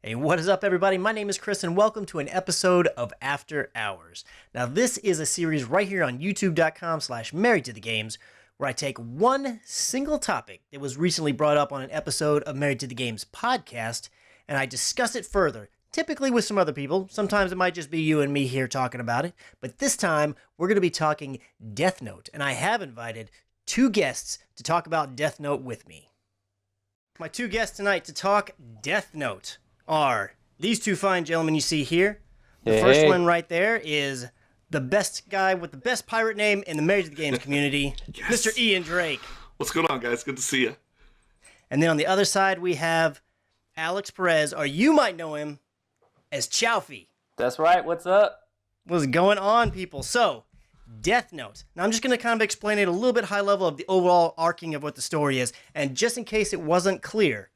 Hey, what is up, everybody? My name is Chris, and welcome to an episode of After Hours. Now, this is a series right here on youtube.com/married to the games, where I take one single topic that was recently brought up on an episode of Married to the Games podcast, and I discuss it further, typically with some other people. Sometimes it might just be you and me here talking about it, but this time we're going to be talking Death Note, and I have invited two guests to talk about Death Note with me. My two guests tonight to talk Death Note are these two fine gentlemen you see here. The first one right there is the best guy with the best pirate name in the Married to the Games community, yes. Mr. Ian Drake. What's going on, guys? Good to see you. And then on the other side, we have Alex Perez, or you might know him as Chowfie. That's right. What's up? What's going on, people? So, Death Note. Now, I'm just going to kind of explain it a little bit high level of the overall arcing of what the story is. And just in case it wasn't clear,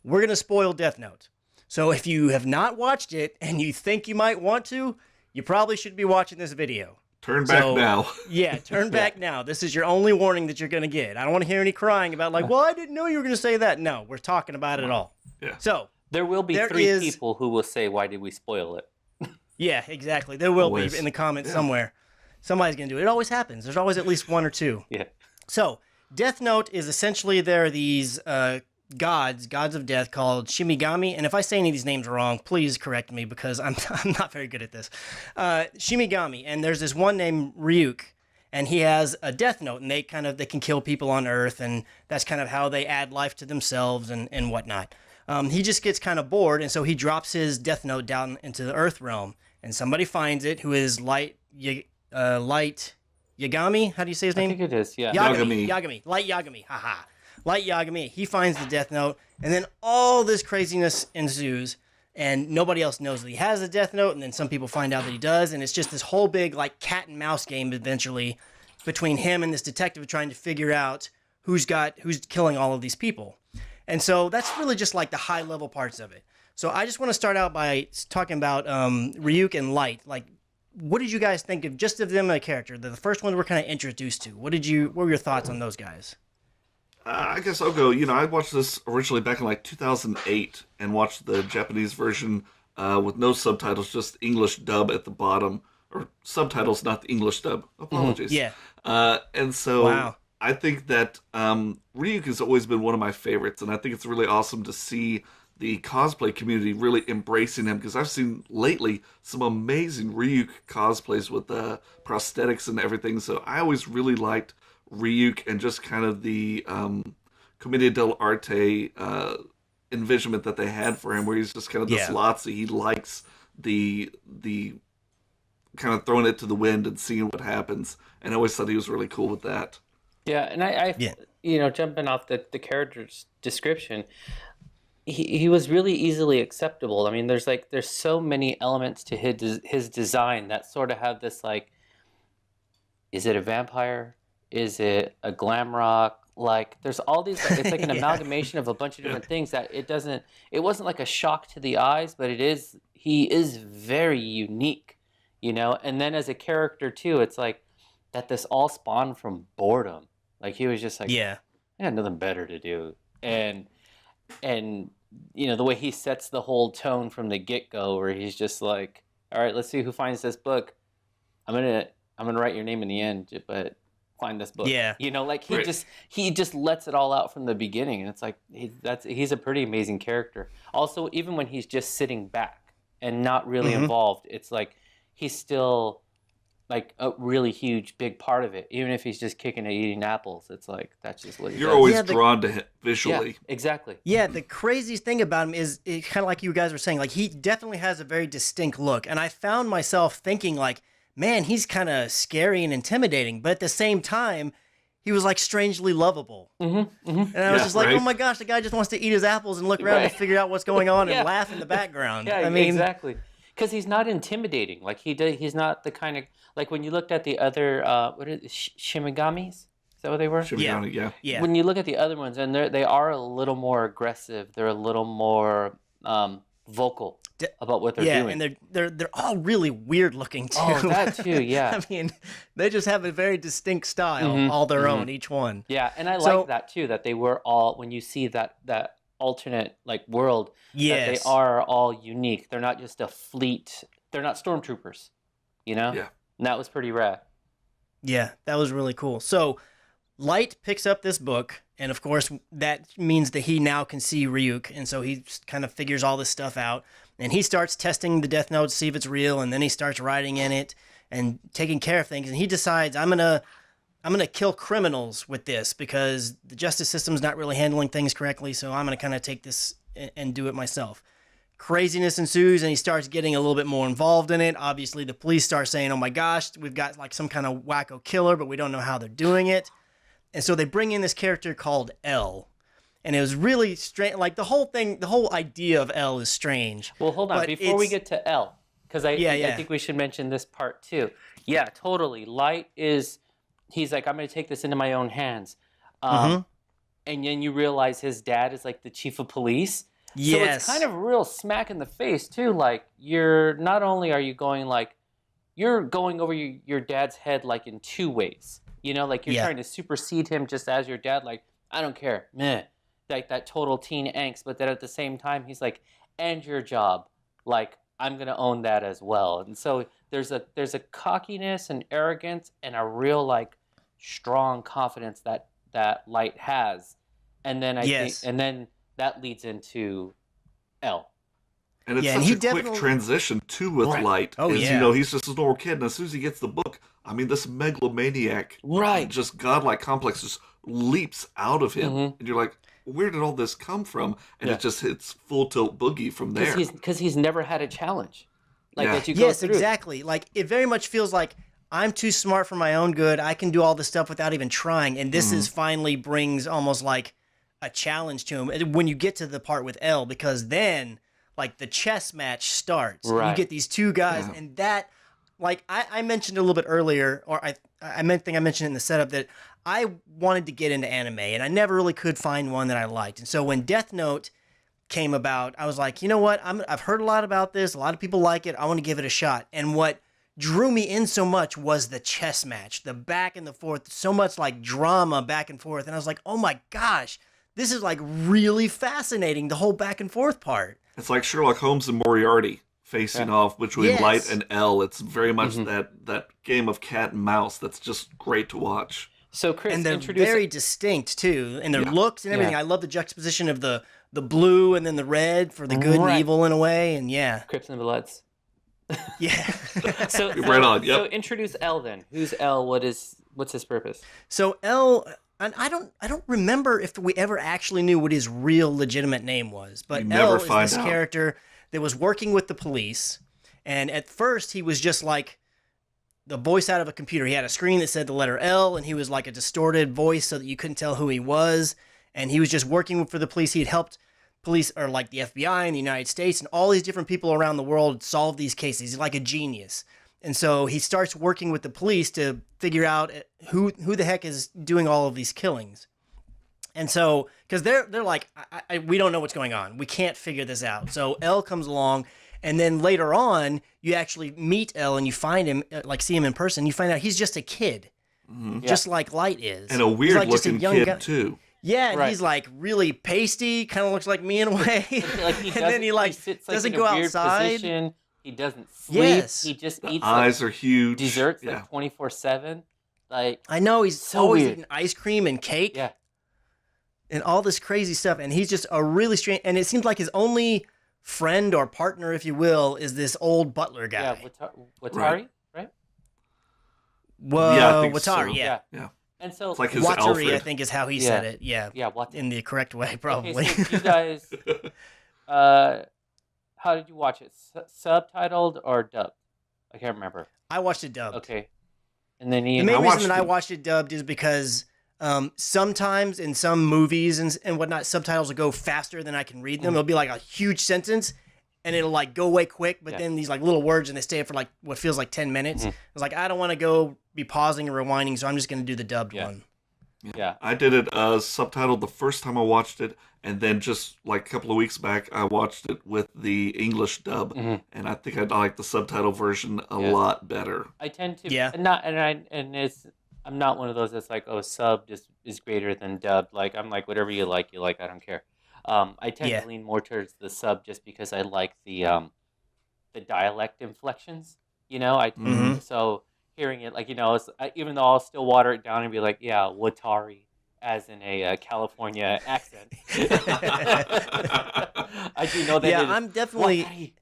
we're going to spoil Death Note. So if you have not watched it and you think you might want to, you probably should be watching this video. Turn back now. Yeah, turn back now. This is your only warning that you're going to get. I don't want to hear any crying about like, well, I didn't know you were going to say that. No, we're talking about it all. Yeah. So there will be three people who will say, why did we spoil it? Yeah, exactly. There will be in the comments somewhere. Somebody's going to do it. It always happens. There's always at least one or two. Yeah. So Death Note is essentially there are these gods of death called Shimigami, and if I say any of these names wrong, please correct me because I'm not very good at this. Shimigami, and there's this one named Ryuk, and he has a death note, and they can kill people on Earth, and that's kind of how they add life to themselves and whatnot. He just gets kind of bored, and so he drops his death note down into the Earth realm, and somebody finds it who is Light Yagami. How do you say his name? I think it is, yeah. Yagami. Light Yagami. Haha. Light Yagami, he finds the Death Note, and then all this craziness ensues, and nobody else knows that he has a Death Note, and then some people find out that he does, and it's just this whole big like cat and mouse game eventually between him and this detective trying to figure out who's killing all of these people. And so that's really just like the high level parts of it. So I just want to start out by talking about Ryuk and Light. Like, what did you guys think of just of them as a character? The first ones we're kind of introduced to. What were your thoughts on those guys? I guess I'll go. I watched this originally back in like 2008 and watched the Japanese version with no subtitles, just English dub at the bottom, or subtitles, not the English dub. Apologies. Yeah. And so wow. I think that Ryuk has always been one of my favorites, and I think it's really awesome to see the cosplay community really embracing him, because I've seen lately some amazing Ryuk cosplays with prosthetics and everything, so I always really liked Ryuk and just kind of the commedia dell'arte envisionment that they had for him, where he's just kind of this Lotsie. He likes the kind of throwing it to the wind and seeing what happens, and I always thought he was really cool with that. Yeah, and I jumping off the character's description, he was really easily acceptable. I mean, there's so many elements to his design that sort of have this like, is it a vampire? Is it a glam rock? Like, there's all these, it's like an amalgamation of a bunch of different things that it wasn't like a shock to the eyes, but he is very unique, And then as a character too, it's like that this all spawned from boredom. Like, he was just like, I had nothing better to do. And the way he sets the whole tone from the get-go, where he's just like, all right, let's see who finds this book. I'm gonna write your name in the end, but find this book. Yeah. He just lets it all out from the beginning, and it's like he's a pretty amazing character. Also, even when he's just sitting back and not really involved, it's like he's still like a really huge big part of it. Even if he's just kicking and eating apples, it's like that's just what he You're does. always drawn to him visually. Yeah, exactly. Yeah, the craziest thing about him is kind of like you guys were saying, like he definitely has a very distinct look, and I found myself thinking like, man, he's kind of scary and intimidating, but at the same time, he was like strangely lovable. And I was just like, oh my gosh, the guy just wants to eat his apples and look around and figure out what's going on and laugh in the background. Yeah, exactly. Because he's not intimidating. Like he's not the kind of, like when you looked at the other, Shimigamis? Is that what they were? Shimigami, yeah. When you look at the other ones, and they are a little more aggressive. They're a little more vocal about what they're doing. Yeah, and they're all really weird looking too. Oh, that too, yeah. I mean, they just have a very distinct style, all their own, each one. Yeah, and I like that too, that they were all, when you see that alternate like world that they Yes. are all unique. They're not just a fleet. They're not stormtroopers, you know? Yeah. And that was pretty rad. Yeah, that was really cool. So Light picks up this book, and of course, that means that he now can see Ryuk, and so he kind of figures all this stuff out, and he starts testing the Death Note to see if it's real, and then he starts writing in it and taking care of things, and he decides, I'm gonna kill criminals with this because the justice system's not really handling things correctly, so I'm gonna kind of take this and do it myself. Craziness ensues, and he starts getting a little bit more involved in it. Obviously, the police start saying, oh my gosh, we've got like some kind of wacko killer, but we don't know how they're doing it. And so they bring in this character called L. And it was really strange. Like the whole idea of L is strange. Well, hold on. Before we get to L, because I think we should mention this part too. Yeah, totally. Light is, he's like, I'm going to take this into my own hands. And then you realize his dad is like the chief of police. Yes. So it's kind of a real smack in the face too. Like not only are you going like, you're going over your dad's head like in two ways. You know, like you're trying to supersede him just as your dad. Like, I don't care. Meh. Like that total teen angst. But then at the same time, he's like, and your job. Like, I'm going to own that as well. And so there's a cockiness and arrogance and a real like strong confidence that Light has. And then and then that leads into L. And it's such a quick transition too with Light. Oh, you know, he's just a normal kid, and as soon as he gets the book, I mean, this megalomaniac, just godlike complex just leaps out of him, and you're like, where did all this come from? And it just hits full tilt boogie from there. Because he's never had a challenge like that you go through. Exactly. Like it very much feels like I'm too smart for my own good. I can do all this stuff without even trying, and this is finally brings almost like a challenge to him when you get to the part with L, because then like the chess match starts. Right. And you get these two guys, and that, like I mentioned a little bit earlier, or I mentioned it in the setup that I wanted to get into anime, and I never really could find one that I liked. And so when Death Note came about, I was like, you know what? I've heard a lot about this. A lot of people like it. I want to give it a shot. And what drew me in so much was the chess match, the back and the forth, so much like drama back and forth. And I was like, oh my gosh, this is like really fascinating, the whole back and forth part. It's like Sherlock Holmes and Moriarty facing off between Light and L. It's very much that game of cat and mouse that's just great to watch. So Chris, and they're very distinct too, in their looks and everything. I love the juxtaposition of the blue and then the red for the good and evil in a way, and Crips and Bloods. So So introduce L then. Who's L? What's his purpose? So L, and I don't remember if we ever actually knew what his real legitimate name was, but L is this character that was working with the police, and at first he was just like the voice out of a computer. He had a screen that said the letter L, and he was like a distorted voice so that you couldn't tell who he was, and he was just working for the police. He had helped police, or like the FBI in the United States and all these different people around the world solve these cases. He's like a genius. And so he starts working with the police to figure out who the heck is doing all of these killings. And so, because they're like, we don't know what's going on. We can't figure this out. So L comes along, and then later on, you actually meet L and you find him, like see him in person. You find out he's just a kid, just like Light is. And a weird-looking kid, too. Yeah, and he's like really pasty, kind of looks like me in a way. And then he sits, doesn't go outside. Position. He doesn't sleep. Yes. He just eats. Eyes are huge. Desserts like 24/7. Like I know he's so always weird. eating ice cream and cake. Yeah. And all this crazy stuff, and he's just a really strange. And it seems like his only friend or partner, if you will, is this old butler guy. Yeah, Watari, right? Whoa, yeah, I think Watari, so. Yeah. And so it's like his Watari, Alfred. I think is how he said it. Yeah, Watari. In the correct way, probably. Okay, so you guys, how did you watch it? Subtitled or dubbed? I can't remember. I watched it dubbed. Okay, and then the main reason that I watched it dubbed is because sometimes in some movies and whatnot, subtitles will go faster than I can read them. It'll be like a huge sentence, and it'll like go away quick, but then these like little words, and they stay for like what feels like 10 minutes. It's like, I don't want to go be pausing and rewinding, so I'm just going to do the dubbed one. Yeah, I did it subtitled the first time I watched it, and then just like a couple of weeks back, I watched it with the English dub, and I think I like the subtitle version a lot better. I tend to, I'm not one of those that's like, oh, subbed is greater than dubbed. Like I'm like, whatever you like, I don't care. I tend to lean more towards the sub just because I like the dialect inflections. You know, so hearing it like even though I'll still water it down and be like, yeah, Watari, as in a California accent. I do know that. Yeah, I'm definitely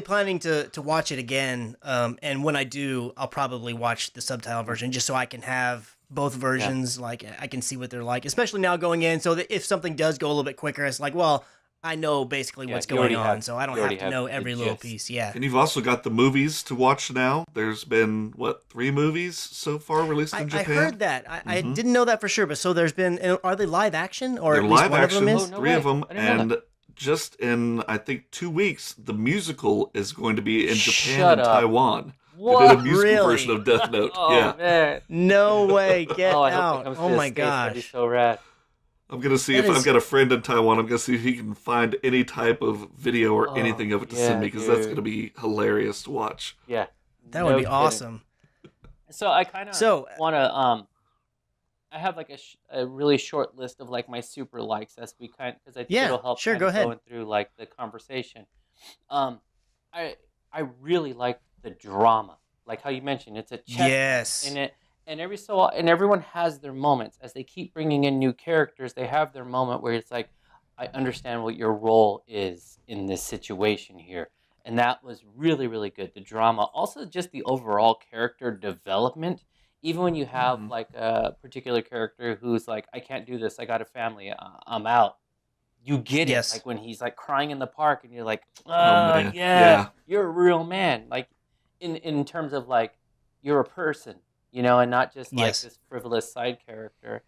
planning to watch it again. And when I do, I'll probably watch the subtitle version just so I can have both versions. Yeah. Like I can see what they're like, especially now going in. So that if something does go a little bit quicker, it's like, well, I know basically what's going on, so I don't have to know every little piece. Yeah. And you've also got the movies to watch now. There's been, 3 movies so far released in Japan? I heard that. I didn't know that for sure, but so there's been, are they live action? Or they're at least live one action, of them is? 3 of them, and just in, I think, 2 weeks, the musical is going to be in Japan and Taiwan. What? They did a musical version of Death Note. Oh, man. No way. Get out. Oh my gosh. That'd be so rad. I'm going to see if I've got a friend in Taiwan. I'm going to see if he can find any type of video or anything of it to send me, because that's going to be hilarious to watch. Yeah. That would be awesome. So I kind of want to, I have like a really short list of like my super likes as we because I think it'll help going through like the conversation. I really like the drama. Like how you mentioned, it's a chess in it. And everyone has their moments as they keep bringing in new characters. They have their moment where it's like, I understand what your role is in this situation here, and that was really, really good. The drama, also just the overall character development. Even when you have like a particular character who's like, I can't do this. I got a family. I'm out. You get it. Like when he's like crying in the park, and you're like, you're a real man. Like in terms of like you're a person. And not just like this frivolous side character.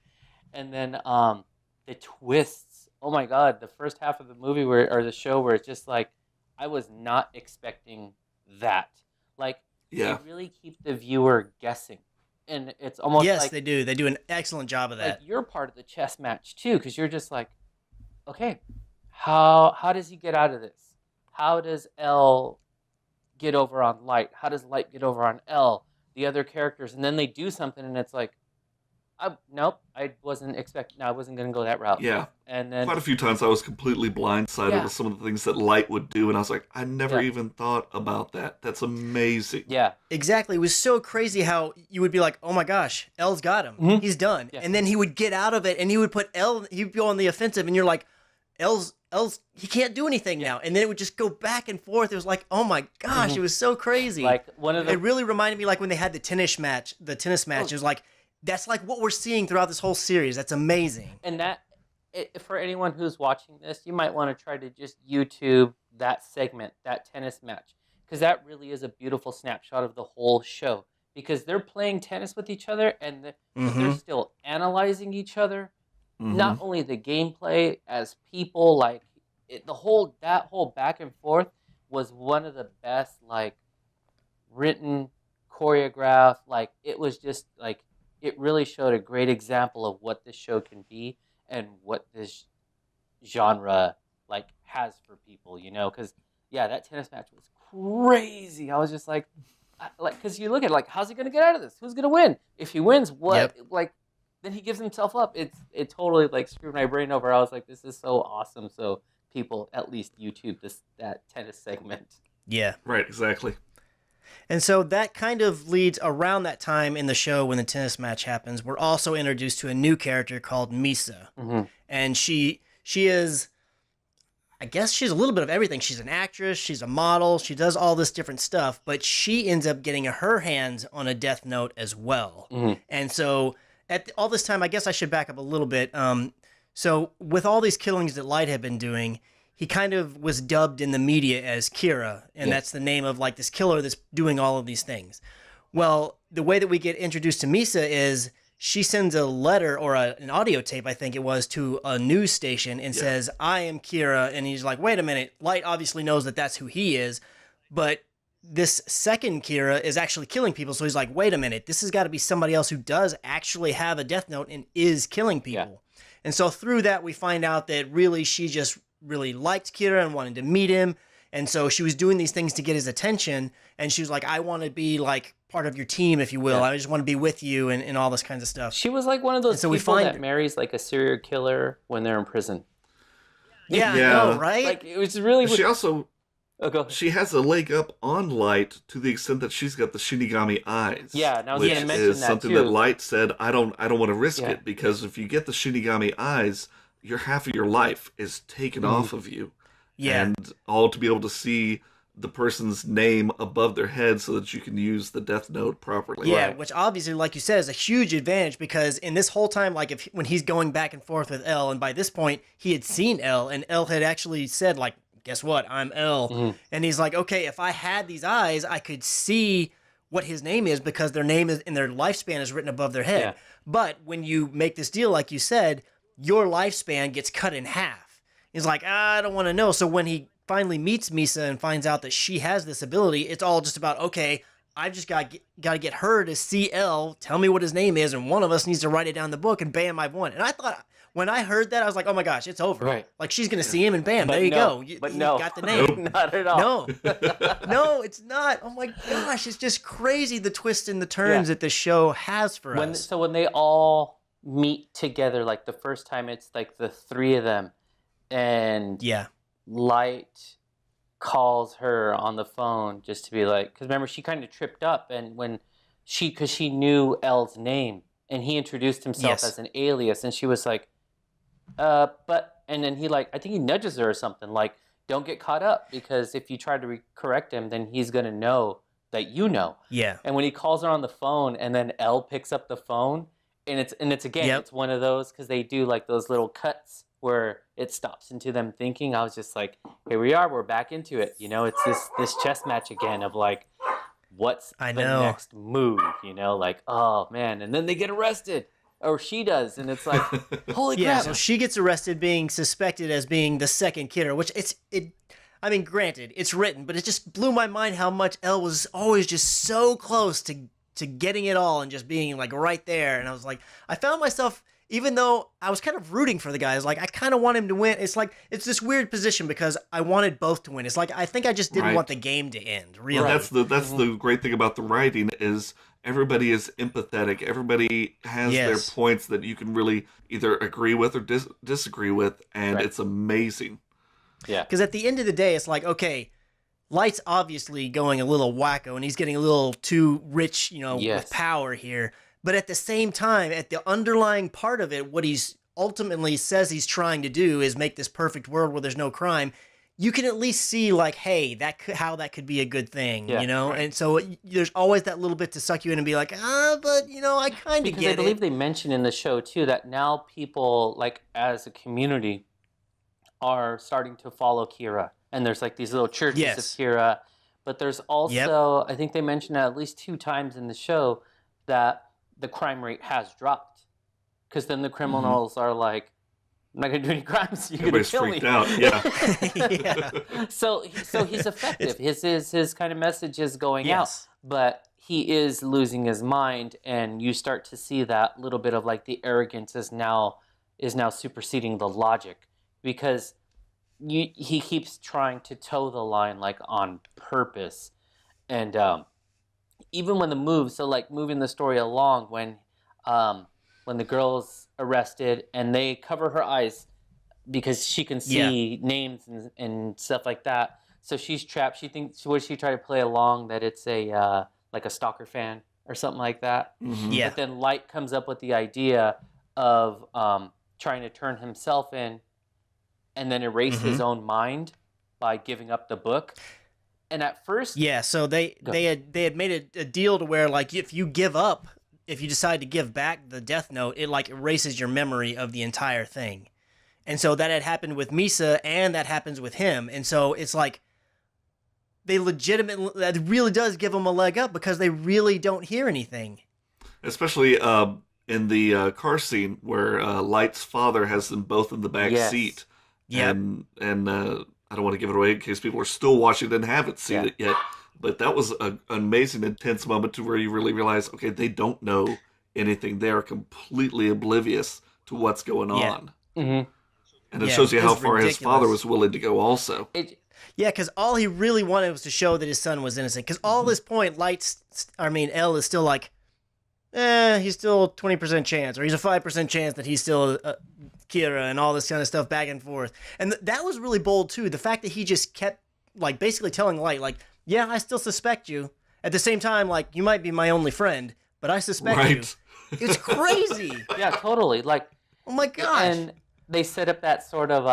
And then the twists. Oh my God, the first half of the movie or the show where it's just like, I was not expecting that. Like, they really keep the viewer guessing. And it's almost like... Yes, they do. They do an excellent job of that. Like, you're part of the chess match, too, because you're just like, okay, how does he get out of this? How does L get over on Light? How does Light get over on L? The other characters, and then they do something, and it's like, nope, I wasn't expecting. No, I wasn't going to go that route. Yeah, and then quite a few times I was completely blindsided with some of the things that Light would do, and I was like, I never even thought about that. That's amazing. Yeah, exactly. It was so crazy how you would be like, oh my gosh, L's got him. Mm-hmm. He's done, and then he would get out of it, and he would put L. He'd go on the offensive, and you're like, L's he can't do anything now, and then it would just go back and forth. It was like, oh my gosh, it was so crazy. Like it really reminded me like when they had the tennis match. It was like, that's like what we're seeing throughout this whole series. That's amazing. And for anyone who's watching this, you might want to try to just YouTube that segment, that tennis match, because that really is a beautiful snapshot of the whole show. Because they're playing tennis with each other, and they're still analyzing each other. Not only the gameplay as people, like that whole back and forth was one of the best, like written, choreographed. Like it was just like it really showed a great example of what this show can be and what this genre like has for people. Because that tennis match was crazy. I was just like, because you look at it, like, how's he gonna get out of this? Who's gonna win? If he wins, what like? Then he gives himself up. It totally like screwed my brain over. I was like, this is so awesome. So people at least YouTube that tennis segment. Yeah. Right, exactly. And so that kind of leads around that time in the show when the tennis match happens. We're also introduced to a new character called Misa. And she is, I guess she's a little bit of everything. She's an actress. She's a model. She does all this different stuff. But she ends up getting her hands on a Death Note as well. And so... At all this time, I guess I should back up a little bit. So with all these killings that Light had been doing, he kind of was dubbed in the media as Kira, and that's the name of like this killer that's doing all of these things. Well, the way that we get introduced to Misa is she sends a letter or an audio tape, I think it was, to a news station and says, I am Kira. And he's like, wait a minute. Light obviously knows that that's who he is, but this second Kira is actually killing people. So he's like, wait a minute, this has got to be somebody else who does actually have a Death Note and is killing people. And so through that, we find out that really she just really liked Kira and wanted to meet him. And so she was doing these things to get his attention. And she was like, I want to be like part of your team, if you will. I just want to be with you and all this kinds of stuff. She was like one of those people that marries like a serial killer when they're in prison. Yeah, I Yeah. know, right? Like, it was really... She also Oh, go ahead. she has a leg up on Light to the extent that she's got the Shinigami eyes. Yeah, and I was which gonna mention is that, something too. that Light said, I don't want to risk Yeah. it, because if you get the Shinigami eyes, your half of your life is taken off of you. Yeah. And all to be able to see the person's name above their head so that you can use the Death Note properly. Yeah, Right. which obviously, like you said, is a huge advantage, because in this whole time, like when he's going back and forth with L, and by this point he had seen L, and L had actually said, like, guess what, I'm L. And he's like, okay, if I had these eyes, I could see what his name is, because their name is and their lifespan is written above their head. Yeah. But when you make this deal, like you said, your lifespan gets cut in half. He's like, I don't want to know. So when he finally meets Misa and finds out that she has this ability, it's all just about, okay, I've just got to get her to see L, tell me what his name is, and one of us needs to write it down in the book, and bam, I've won. And I thought, when I heard that, I was like, oh my gosh, it's over. Right. Like, she's going to see him, and bam, But there you no, go. You got the no, name. not at all. No, no, it's not. Oh my gosh, it's just crazy, the twists and the turns that the show has for us. So when they all meet together, like the first time, it's like the three of them, and Yeah. Light calls her on the phone just to be like, because remember, she kind of tripped up, and because she knew L's name, and he introduced himself Yes. as an alias, and she was like, and then he, like, I think he nudges her or something, like, don't get caught up, because if you try to correct him, then he's gonna know that you know. Yeah. And when he calls her on the phone, and then L picks up the phone, and it's again, Yep. it's one of those, because they do like those little cuts where it stops into them thinking. I was just like, here we are, we're back into it. You know, it's this chess match again of like, what's the next move? You know, like, oh man, and then they get arrested, or she does, and it's like, holy Yeah, crap. so she gets arrested being suspected as being the second kidder, which I mean, granted, it's written, but it just blew my mind how much Elle was always just so close to getting it all and just being like right there. And I was like, I found myself, even though I was kind of rooting for the guys, like I kind of want him to win. It's like, it's this weird position because I wanted both to win. It's like, I think I just didn't want the game to end, really. Well, that's the great thing about the writing is everybody is empathetic. Everybody has their points that you can really either agree with or disagree with, and it's amazing. Yeah. Because at the end of the day, it's like, okay, Light's obviously going a little wacko, and he's getting a little too rich, you know, with power here. But at the same time, at the underlying part of it, what he's ultimately says he's trying to do is make this perfect world where there's no crime. You can at least see, like, hey, how that could be a good thing, you know? Right. And so there's always that little bit to suck you in and be like, but, you know, I kind of get it. Because I believe they mentioned in the show, too, that now people, like, as a community, are starting to follow Kira. And there's, like, these little churches of Kira. But there's also, I think they mentioned at least 2 times in the show that the crime rate has dropped. Because then the criminals are like, I'm not going to do any crimes. You're going to kill me. Everybody's freaked out, yeah. So he's effective. His kind of message is going out. But he is losing his mind, and you start to see that little bit of like the arrogance is now superseding the logic, because he keeps trying to toe the line like on purpose. And even when moving the story along, when the girl's arrested and they cover her eyes because she can see names and stuff like that. So she's trapped. She thinks, would she try to play along that it's a like a stalker fan or something like that? Mm-hmm. Yeah. But then Light comes up with the idea of trying to turn himself in and then erase his own mind by giving up the book. And at first, so they had made a deal to where, like, if you decide to give back the Death Note, it like erases your memory of the entire thing. And so that had happened with Misa, and that happens with him. And so it's like they legitimately, that really does give them a leg up because they really don't hear anything. Especially in the car scene where Light's father has them both in the back seat. And I don't want to give it away in case people are still watching and haven't seen it yet. But that was an amazing, intense moment to where you really realize, okay, they don't know anything. They are completely oblivious to what's going on. Mm-hmm. And it shows you how far his father was willing to go also. Because all he really wanted was to show that his son was innocent. Because all this point, Elle is still like, he's still 20% chance, or he's a 5% chance that he's still Kira and all this kind of stuff back and forth. And that was really bold too. The fact that he just kept like basically telling Light, like, yeah, I still suspect you. At the same time, like, you might be my only friend, but I suspect you. It's crazy. Yeah, totally. Like, oh my gosh. And they set up that sort of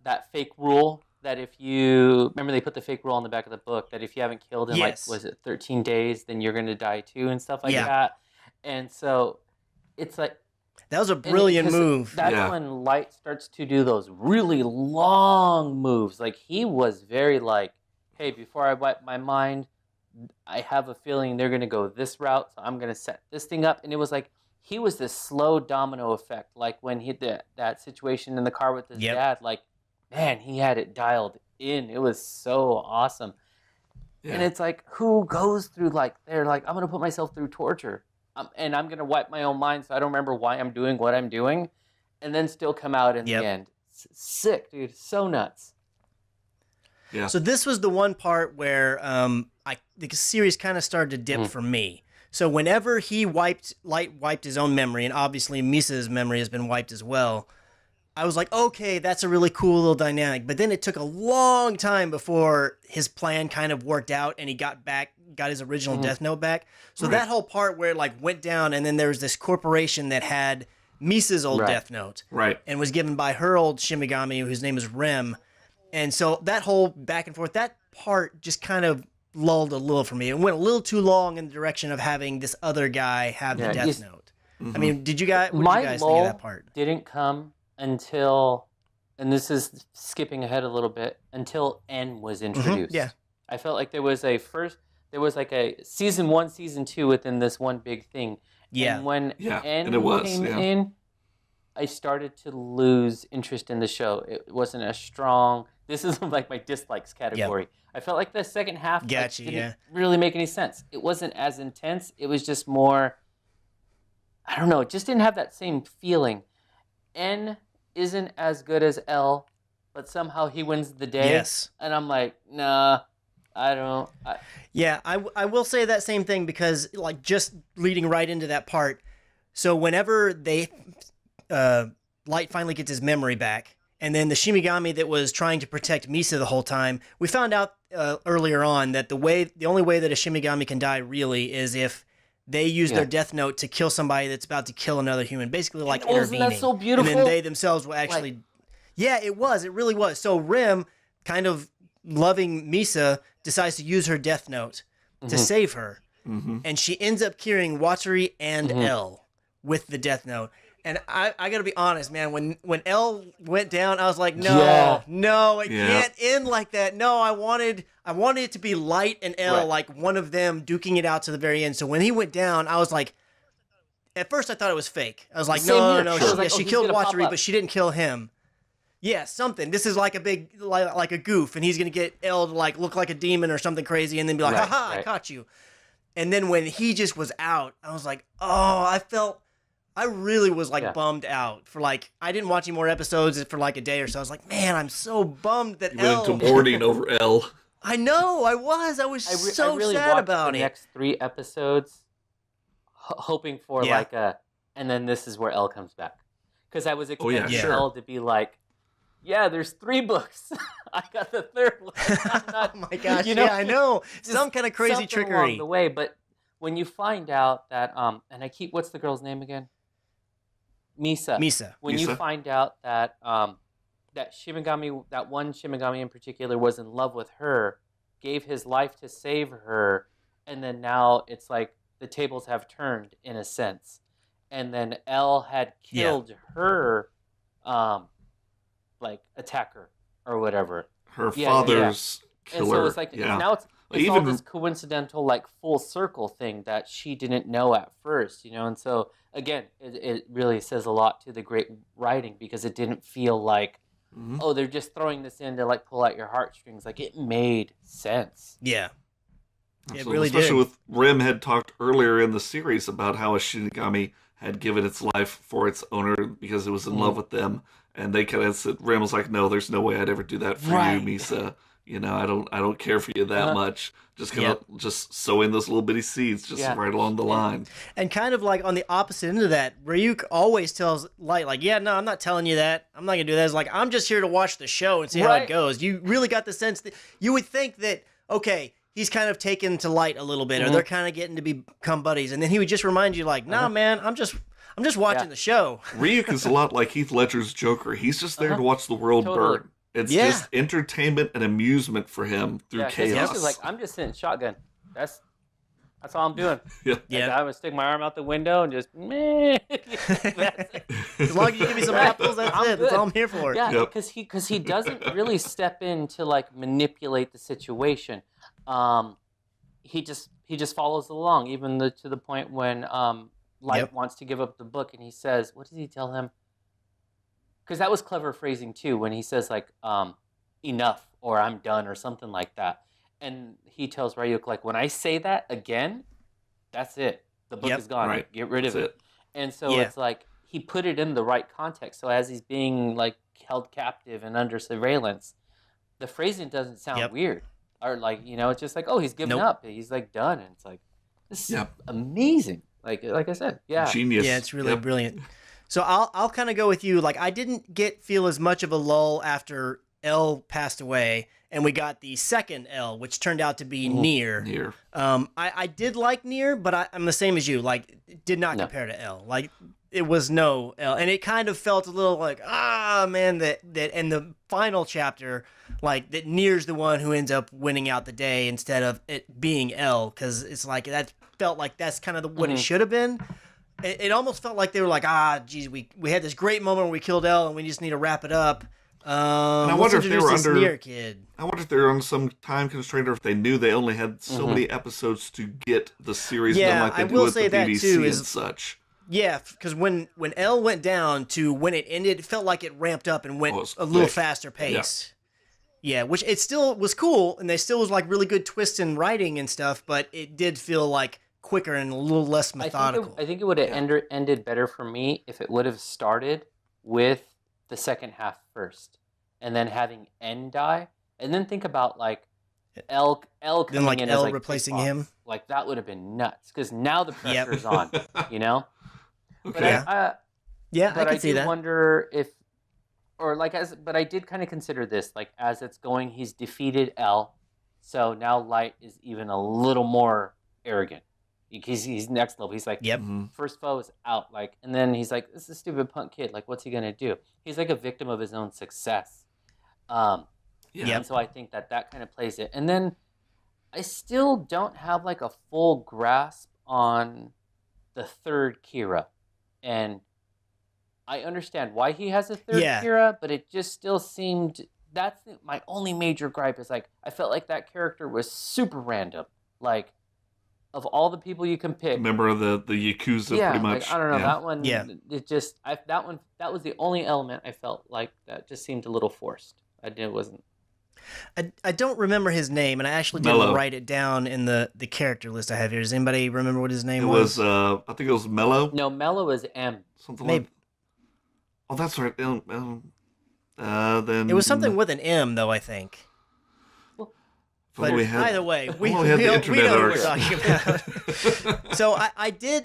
that fake rule that if you remember, they put the fake rule on the back of the book that if you haven't killed in like, was it 13 days, then you're going to die too and stuff like that. And so it's like, that was a brilliant move. That's when Light starts to do those really long moves. Like, he was very like, hey, before I wipe my mind, I have a feeling they're going to go this route, so I'm going to set this thing up. And it was like, he was this slow domino effect. Like, when he did that situation in the car with his dad, like, man, he had it dialed in. It was so awesome. Yeah. And it's like, who goes through, like, they're like, I'm going to put myself through torture. And I'm going to wipe my own mind so I don't remember why I'm doing what I'm doing. And then still come out in the end. Sick, dude. So nuts. Yeah. So this was the one part where the series kind of started to dip for me. So whenever Light wiped his own memory, and obviously Misa's memory has been wiped as well, I was like, okay, that's a really cool little dynamic. But then it took a long time before his plan kind of worked out and he got his original Death Note back. So that whole part where it like went down, and then there was this corporation that had Misa's old Death Note, and was given by her old Shimigami, whose name is Rem. And so that whole back and forth, that part just kind of lulled a little for me. It went a little too long in the direction of having this other guy have the Death Note. I mean, what did you guys think of that part? Didn't come until, and this is skipping ahead a little bit, until N was introduced. Yeah. I felt like there was like a season 1, season 2 within this one big thing. Yeah. And when N came in, I started to lose interest in the show. It wasn't as strong. This is like my dislikes category. Yep. I felt like the second half didn't really make any sense. It wasn't as intense. It was just more, I don't know, it just didn't have that same feeling. N isn't as good as L, but somehow he wins the day. Yes. And I'm like, nah, I don't. I will say that same thing because, like, just leading right into that part, so whenever Light finally gets his memory back, and then the Shimigami that was trying to protect Misa the whole time, we found out earlier on that the only way that a Shimigami can die really is if they use their Death Note to kill somebody that's about to kill another human, basically like intervening. Isn't that so beautiful? And then they themselves will actually... Yeah, it was. It really was. So Rem, kind of loving Misa, decides to use her Death Note to save her. And she ends up curing Watari and L with the Death Note. And I got to be honest, man, when L went down, I was like, no, it can't end like that. No, I wanted it to be Light and L, like one of them duking it out to the very end. So when he went down, I was like, at first I thought it was fake. I was like, no. She killed Watari, but she didn't kill him. Yeah, something. This is like a big, like a goof, and he's going to get L to like look like a demon or something crazy and then be like, haha, I caught you. And then when he just was out, I was like, I really was like bummed out for like, I didn't watch any more episodes for like a day or so. I was like, man, I'm so bummed that you went into mourning over L. I know, I was so really sad about the it. Next 3 episodes, hoping for like and then this is where L comes back. Because I was expecting L to be like, yeah, there's 3 books. I got the 3rd one. Oh my gosh, I know. Some kind of crazy trickery along the way, but when you find out that, and what's the girl's name again? Misa. When you find out that that Shimigami, that one Shimigami in particular, was in love with her, gave his life to save her, and then now it's like the tables have turned in a sense, and then L had killed her, like attacker or whatever. Her father's killer. And so it's like now it's all this coincidental, like full circle thing that she didn't know at first, and so. Again, it really says a lot to the great writing because it didn't feel like, they're just throwing this in to like pull out your heartstrings. Like it made sense. Yeah, it really did. Especially with Rem had talked earlier in the series about how a Shinigami had given its life for its owner because it was in love with them, and they kind of said, Rem was like, "No, there's no way I'd ever do that for you, Misa." I don't care for you that much. Just gonna just sow in those little bitty seeds just right along the line. And kind of like on the opposite end of that, Ryuk always tells Light, like, yeah, no, I'm not telling you that. I'm not gonna do that. It's like, I'm just here to watch the show and see how it goes. You really got the sense that you would think that, okay, he's kind of taken to Light a little bit, or they're kind of getting to become buddies, and then he would just remind you, like, nah, man, I'm just watching the show. Ryuk is a lot like Heath Ledger's Joker. He's just there to watch the world burn. It's just entertainment and amusement for him through chaos. He's like, I'm just sitting shotgun. That's all I'm doing. Yeah. Like, I would stick my arm out the window and just meh. As long as you give me some apples, that's it. That's all I'm here for. Yeah, because he doesn't really step in to like manipulate the situation. He just follows along, even to the point when Light wants to give up the book, and he says, what does he tell him? Because that was clever phrasing too, when he says like, enough, or I'm done, or something like that. And he tells Ryuk, like, when I say that again, that's it. The book is gone. Right. Get rid of it. And so it's like, he put it in the right context. So as he's being like held captive and under surveillance, the phrasing doesn't sound weird. Or like, it's just like, oh, he's given up. He's like done. And it's like, this is amazing. Like I said, genius. Yeah, it's really brilliant. So I'll kind of go with you. Like, I didn't feel as much of a lull after L passed away, and we got the second L, which turned out to be Nier. I did like Nier, but I'm the same as you. Like, it did not compare to L. Like, it was no L, and it kind of felt a little like, man, that in the final chapter, like, that Nier's the one who ends up winning out the day instead of it being L, because it's like that felt like that's kind of what it should have been. It almost felt like they were like, geez, we had this great moment where we killed L, and we just need to wrap it up. And I wonder if they were under. Nier kid. I wonder if they were on some time constraint, or if they knew they only had so many episodes to get the series done, like they do with the BBC and such. Yeah, because when L went down to when it ended, it felt like it ramped up and went a little faster pace. Yeah, which it still was cool, and they still was like really good twists in writing and stuff, but it did feel like quicker and a little less methodical. I think it would have ended better for me if it would have started with the second half first, and then having N die, and then think about like L coming then like in L as like replacing him. Like that would have been nuts, because now the pressure's on, Okay. But I can see that. Wonder if, but I did kind of consider this, like, as it's going, he's defeated L, so now Light is even a little more arrogant. He's next level. He's like, first foe is out. Like, and then he's like, this is a stupid punk kid. Like, what's he gonna do? He's like a victim of his own success. And so I think that kind of plays it. And then I still don't have like a full grasp on the third Kira, and I understand why he has a third Kira, but it just still seemed my only major gripe is like I felt like that character was super random. Like, of all the people you can pick, member of the Yakuza, pretty much. Like, I don't know that one. Yeah, it just that was the only element I felt like that just seemed a little forced. It wasn't. I don't remember his name, and I actually didn't write it down in the character list I have here. Does anybody remember what his name was? It was I think it was Mello. No, Mello is M. Something like. Oh, that's right. Then it was something with an M, though, I think. But either way, we know what we're talking about. So I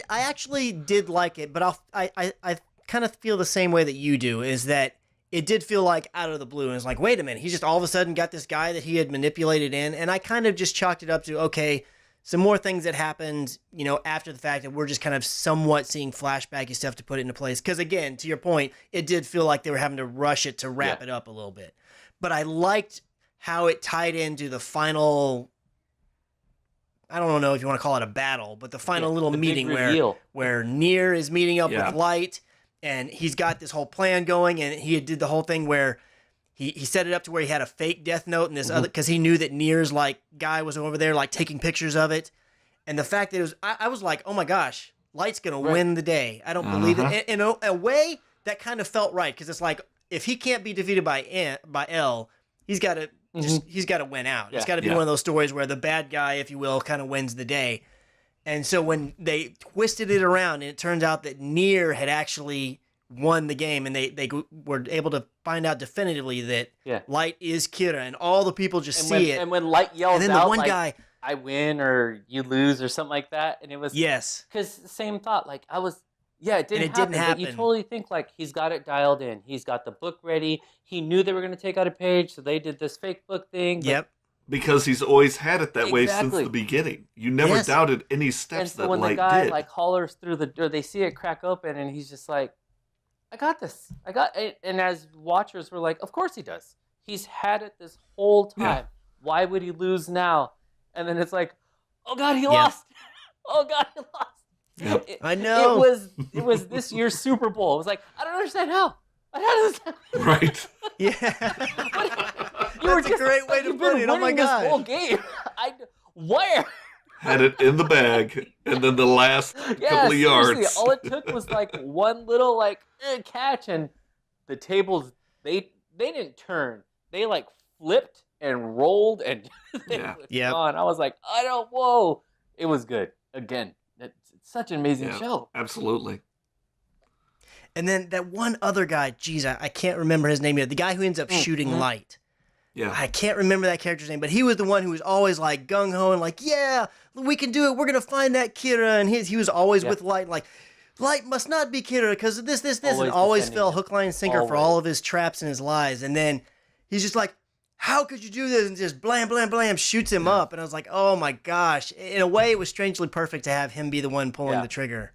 actually did like it, but I kind of feel the same way that you do, is that it did feel like out of the blue, and it's like, wait a minute, he just all of a sudden got this guy that he had manipulated in, and I kind of just chalked it up to, okay, some more things that happened, after the fact that we're just kind of somewhat seeing flashbacky stuff to put it into place. Because again, to your point, it did feel like they were having to rush it to wrap it up a little bit. But I liked how it tied into the final, I don't know if you want to call it a battle, but the final little meeting where Nier is meeting up with Light, and he's got this whole plan going, and he did the whole thing where he set it up to where he had a fake death note and this other, because he knew that Nier's like guy was over there like taking pictures of it. And the fact that it was, I was like, oh my gosh, Light's going to win the day. I don't believe it. In a way, that kind of felt right, because it's like, if he can't be defeated by L, he's got to he's got to win out. It's got to be one of those stories where the bad guy, if you will, kind of wins the day. And so when they twisted it around, and it turns out that Nier had actually won the game, and they were able to find out definitively that Light is Kira, and all the people just see it. And when Light yells and then out, the one like, guy, I win or you lose or something like that, and it was yes, because same thought. Like I was, it didn't happen. But you totally think like he's got it dialed in. He's got the book ready. He knew they were going to take out a page, so they did this fake book thing. Yep. Because he's always had it that way since the beginning. You never doubted any steps that Light did. When the guy like hollers through the door, they see it crack open, and he's just like, I got this. I got it. And as watchers, we're like, of course he does. He's had it this whole time. Yeah. Why would he lose now? And then it's like, oh God, he lost. Oh God, he lost. Yep. I know. It was this year's Super Bowl. It was like, I don't understand how. I don't understand. Right. That's a great way to put it. Oh my God. This whole game. Where? Had it in the bag, and then the last couple of yards. All it took was like one little like catch, and the tables they didn't turn. They like flipped and rolled, and gone. I was like, whoa! It was good. Again, it's such an amazing show. Absolutely. And then that one other guy, geez, I can't remember his name yet. The guy who ends up shooting Light. Yeah. I can't remember that character's name, but he was the one who was always like gung-ho and like, yeah, we can do it. We're going to find that Kira. And he was always with Light, like, Light must not be Kira because of this, and always fell hook, line, and sinker for all of his traps and his lies. And then he's just like, how could you do this? And just blam, blam, blam, shoots him up. And I was like, oh my gosh. In a way, it was strangely perfect to have him be the one pulling the trigger.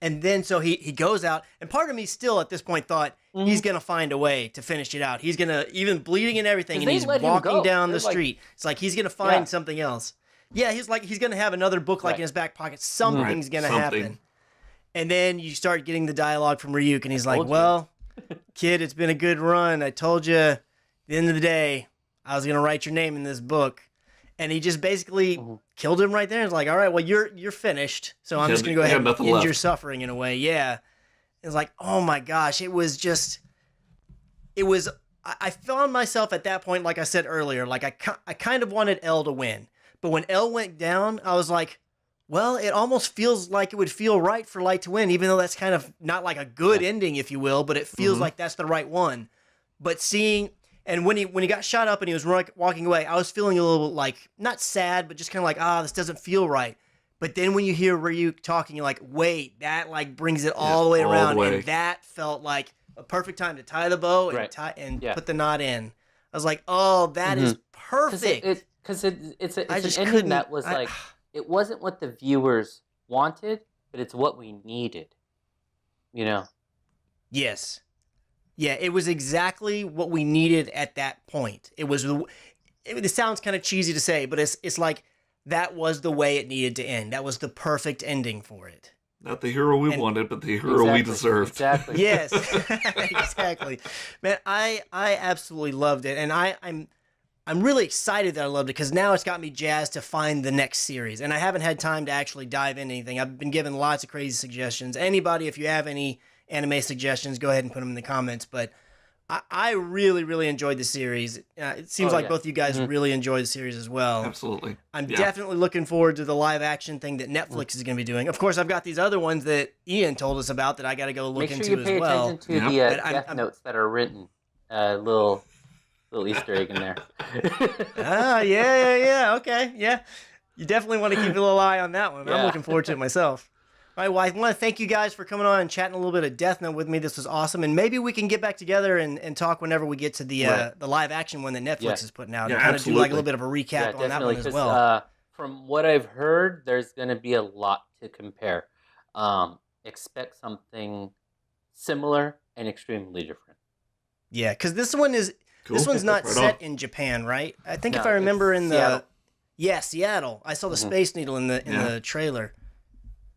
And then so he goes out, and part of me still at this point thought he's going to find a way to finish it out. He's going to, even bleeding and everything, and he's walking down the street. It's like he's going to find something else. Yeah, he's going to have another book like in his back pocket. Something's going to happen. And then you start getting the dialogue from Ryuk, and he's like, well, kid, it's been a good run. I told you at the end of the day, I was going to write your name in this book. And he just basically killed him right there. It's like, all right, well, you're finished. So I'm just going to go ahead and end your suffering in a way. Yeah. It's like, oh my gosh. I found myself at that point, like I said earlier, like I kind of wanted L to win. But when L went down, I was like, well, it almost feels like it would feel right for Light to win, even though that's kind of not like a good ending, if you will, but it feels like that's the right one. But seeing... And when he got shot up and he was walking away, I was feeling a little like, not sad, but just kind of like, this doesn't feel right. But then when you hear Ryuk talking, you're like, wait, that like brings it all the way around. And that felt like a perfect time to tie the bow and put the knot in. I was like, oh, that is perfect. Because it's an ending that was like, it wasn't what the viewers wanted, but it's what we needed. You know? Yes. Yeah, it was exactly what we needed at that point. It sounds kind of cheesy to say, but it's like that was the way it needed to end. That was the perfect ending for it. Not the hero we wanted, but the hero we deserved. Exactly. Yes, exactly. Man, I absolutely loved it, and I'm really excited that I loved it because now it's got me jazzed to find the next series, and I haven't had time to actually dive into anything. I've been given lots of crazy suggestions. Anybody, if you have any anime suggestions, go ahead and put them in the comments. But I really, really enjoyed the series. It seems like both you guys really enjoyed the series as well. Absolutely. I'm definitely looking forward to the live action thing that Netflix is going to be doing. Of course, I've got these other ones that Ian told us about that I got to go look into as well. Make sure you pay attention to the death notes that are written. Little Easter egg in there. Yeah. Okay, yeah. You definitely want to keep a little eye on that one. I'm looking forward to it myself. All right, well, I want to thank you guys for coming on and chatting a little bit of Death Note with me. This was awesome, and maybe we can get back together and talk whenever we get to the live action one that Netflix is putting out, and kind of do like a little bit of a recap on that one as well. From what I've heard, there's going to be a lot to compare. Expect something similar and extremely different. Yeah, because this one's not set in Japan, right? I think if I remember in the Seattle. I saw the Space Needle in the trailer.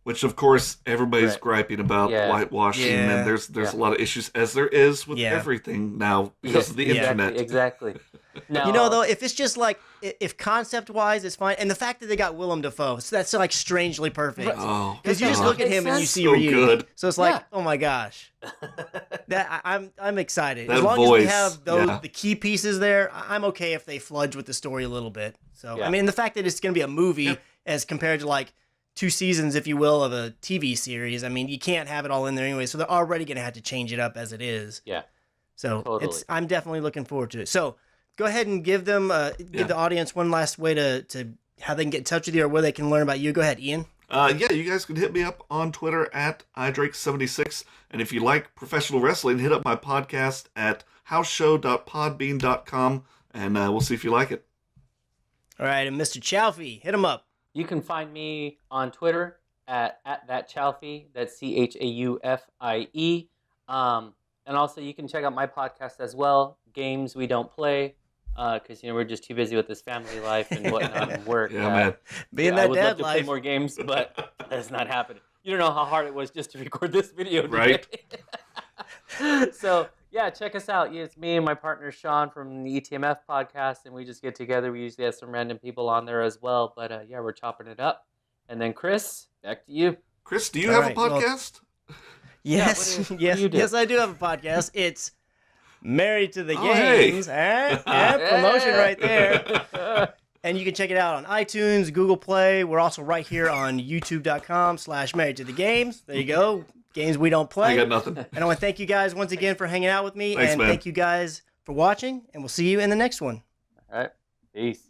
Which, of course, everybody's griping about whitewashing, and there's a lot of issues, as there is with everything now because of the internet. Exactly. No. You know, though, if it's just like, if concept-wise it's fine, and the fact that they got Willem Dafoe, so that's like strangely perfect. Because you just look at him and you see Ryu. Good. So it's like, oh my gosh. I'm excited. That as long voice, as we have the key pieces there, I'm okay if they fludge with the story a little bit. So, I mean, the fact that it's going to be a movie as compared to like 2 seasons, if you will, of a TV series. I mean, you can't have it all in there anyway, so they're already going to have to change it up as it is. Yeah. So Totally. I'm definitely looking forward to it. So go ahead and give them, give the audience one last way to how they can get in touch with you or where they can learn about you. Go ahead, Ian. Yeah, you guys can hit me up on Twitter at iDrake76. And if you like professional wrestling, hit up my podcast at houseshow.podbean.com, and we'll see if you like it. All right, and Mr. Chalfie, hit him up. You can find me on Twitter at thatchalfie. That's CHAUFIE. And also you can check out my podcast as well, Games We Don't Play, because we're just too busy with this family life and whatnot and work. Yeah, man. Being I that would dad love to life. play more games, but that's not happening. You don't know how hard it was just to record this video today. Right. So yeah, check us out. It's me and my partner Sean from the ETMF podcast, and we just get together. We usually have some random people on there as well, but yeah, we're chopping it up. And then Chris, back to you. Chris, do you have a podcast? Yes, yes, I do have a podcast. It's Married to the Hey. Games. Promotion right there. And you can check it out on iTunes, Google Play. We're also right here on youtube.com/Married to the Games. There you go. Games we don't play. I got nothing. And I want to thank you guys once again for hanging out with me. Thanks, and man. thank you guys for watching. And we'll see you in the next one. All right. Peace.